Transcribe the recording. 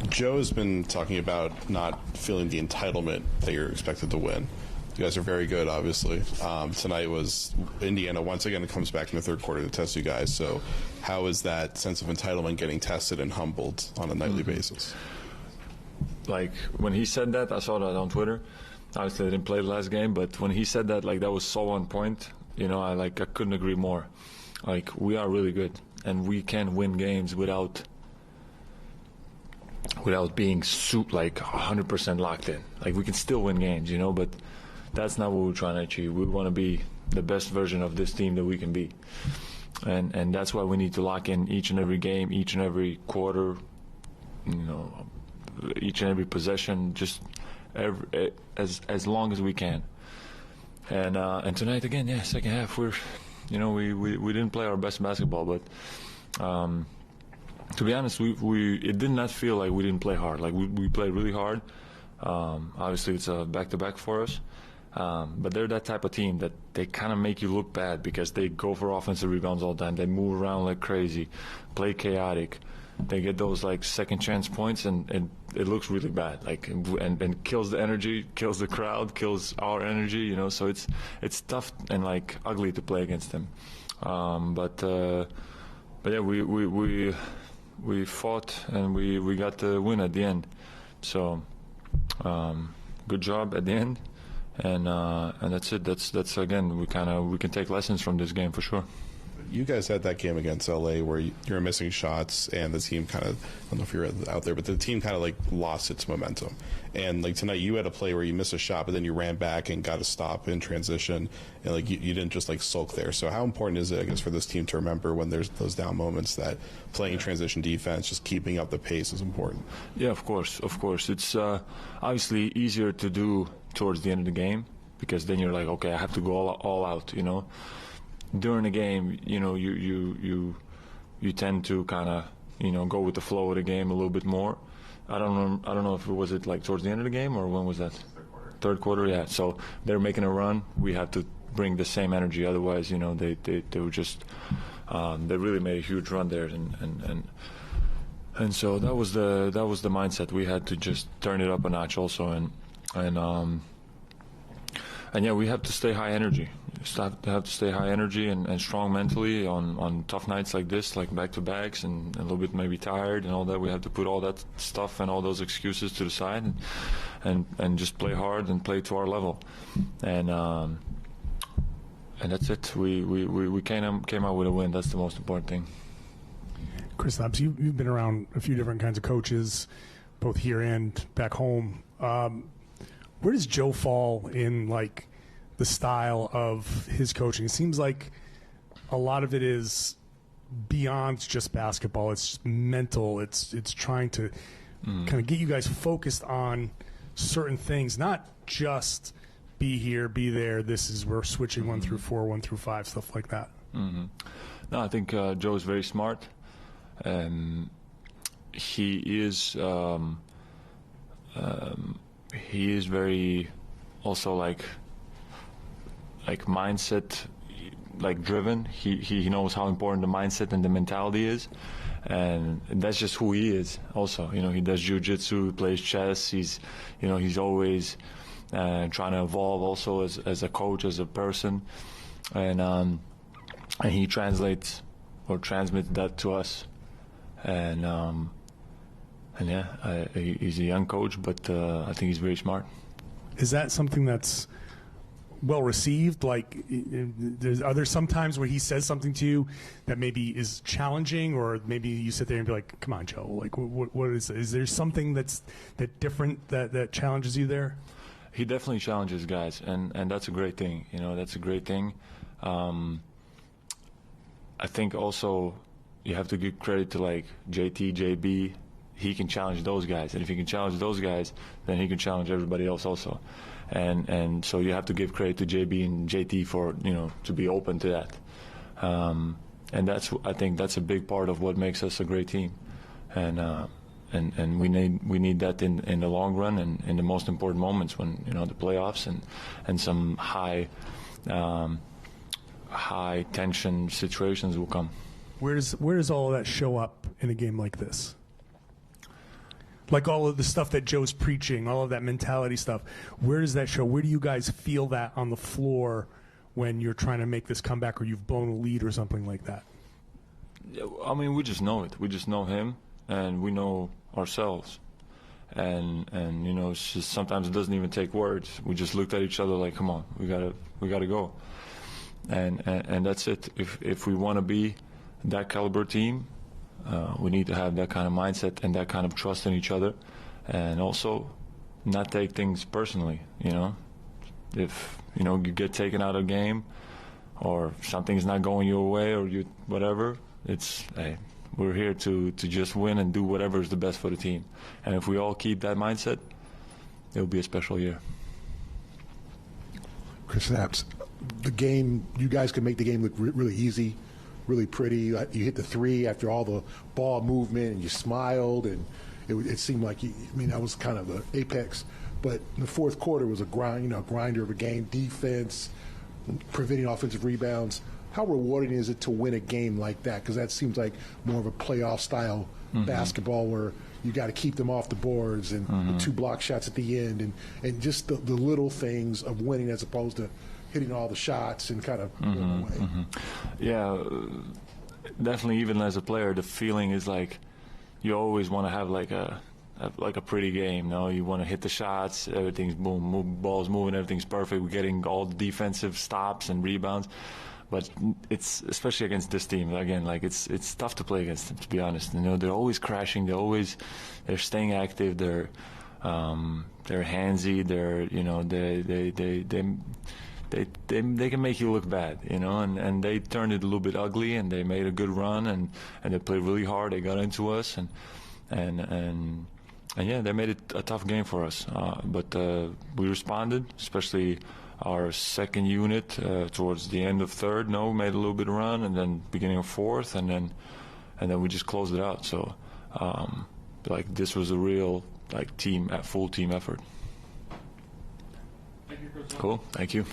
Joe's been talking about not feeling the entitlement that you're expected to win. You guys are very good, obviously. Tonight was Indiana once again comes back in the third quarter to test you guys. So how is that sense of entitlement getting tested and humbled on a nightly basis? Like, when he said that, I saw that on Twitter. Obviously, I didn't play the last game, but when he said that, like, that was so on point. You know, I couldn't agree more. Like, we are really good, and we can win games without being 100% locked in. Like, we can still win games, you know, but that's not what we're trying to achieve. We want to be the best version of this team that we can be. And that's why we need to lock in each and every game, each and every quarter, you know, each and every possession, just as long as we can. And tonight again, yeah, second half, we didn't play our best basketball, but to be honest, it did not feel like we didn't play hard. Like, we played really hard. Obviously, it's a back-to-back for us. But they're that type of team that they kind of make you look bad because they go for offensive rebounds all the time. They move around like crazy, play chaotic. They get those like second chance points, and it looks really bad. Like, and kills the energy, kills the crowd, kills our energy. You know, so it's tough and like ugly to play against them. But yeah, we fought and we got the win at the end. So good job at the end. And that's it. That's again, we can take lessons from this game for sure. You guys had that game against LA where you were missing shots, and the team kind of, I don't know if you're out there, but the team kind of like lost its momentum. And like tonight, you had a play where you missed a shot, but then you ran back and got a stop in transition, and like you didn't just like sulk there. So how important is it, I guess, for this team to remember when there's those down moments that playing transition defense, just keeping up the pace is important? Yeah, of course. It's obviously easier to do towards the end of the game because then you're like, okay, I have to go all out, you know. During the game, you know, you tend to kind of, you know, go with the flow of the game a little bit more. I don't know if it was like towards the end of the game or when was that? Third quarter, yeah. So they're making a run. We have to bring the same energy. Otherwise, you know, they were just they really made a huge run there, and so that was the mindset. We had to just turn it up a notch also, and yeah, we have to stay high energy. Have to stay high energy and strong mentally on tough nights like this, like back-to-backs and a little bit maybe tired and all that. We have to put all that stuff and all those excuses to the side and just play hard and play to our level. And that's it. We came out with a win. That's the most important thing. Kristaps, you've been around a few different kinds of coaches, both here and back home. Where does Joe fall in like the style of his coaching? It seems like a lot of it is beyond just basketball. It's just mental. It's trying to kind of get you guys focused on certain things, not just be here, be there. We're switching 1 through 4, 1 through 5, stuff like that. Mm-hmm. No, I think Joe is very smart. He is very also like mindset like driven. He knows how important the mindset and the mentality is, and that's just who he is. Also, you know, he does jiu-jitsu, he plays chess. He's always trying to evolve also as a coach, as a person, and he translates or transmits that to us. And yeah, he's a young coach, but I think he's very smart. Is that something that's well received? Like, are there some times where he says something to you that maybe is challenging, or maybe you sit there and be like, "Come on, Joe! Like, what is there something that's different that challenges you there?" He definitely challenges guys, and that's a great thing. You know, that's a great thing. I think also you have to give credit to like JT, JB. He can challenge those guys, and if he can challenge those guys, then he can challenge everybody else also. And so you have to give credit to JB and JT for, you know, to be open to that. And I think that's a big part of what makes us a great team. And we need that in the long run and in the most important moments when, you know, the playoffs and some high tension situations will come. Where does all of that show up in a game like this? Like all of the stuff that Joe's preaching, all of that mentality stuff. Where does that show? Where do you guys feel that on the floor when you're trying to make this comeback or you've blown a lead or something like that? I mean, we just know it. We just know him, and we know ourselves. And you know, it's just, sometimes it doesn't even take words. We just looked at each other like, come on, we gotta go. And that's it. If we want to be that caliber team, we need to have that kind of mindset and that kind of trust in each other, and also not take things personally. You know, if you know you get taken out of a game, or something's not going your way, or you whatever, it's hey, we're here to just win and do whatever is the best for the team. And if we all keep that mindset, it'll be a special year. Kristaps, the game, you guys can make the game look really easy, really pretty. You hit the three after all the ball movement, and you smiled, and it seemed like that was kind of the apex. But in the fourth quarter was a grinder of a game, defense, preventing offensive rebounds. How rewarding is it to win a game like that? Because that seems like more of a playoff style basketball where you got to keep them off the boards and the 2 block shots at the end and just the little things of winning as opposed to hitting all the shots and kind of going away. Yeah, definitely. Even as a player, the feeling is like you always want to have like a pretty game. No, you want to hit the shots, everything's boom, ball's moving, everything's perfect. We're getting all the defensive stops and rebounds. But it's especially against this team again. Like it's tough to play against them, to be honest. You know, they're always crashing. They're staying active. They're handsy. They can make you look bad. You know, and they turned it a little bit ugly, and they made a good run, and they played really hard. They got into us, and yeah, they made it a tough game for us. But we responded, especially our second unit towards the end of third. Made a little bit of run, and then beginning of fourth, and then we just closed it out. So like this was a real full team effort. Cool. Thank you.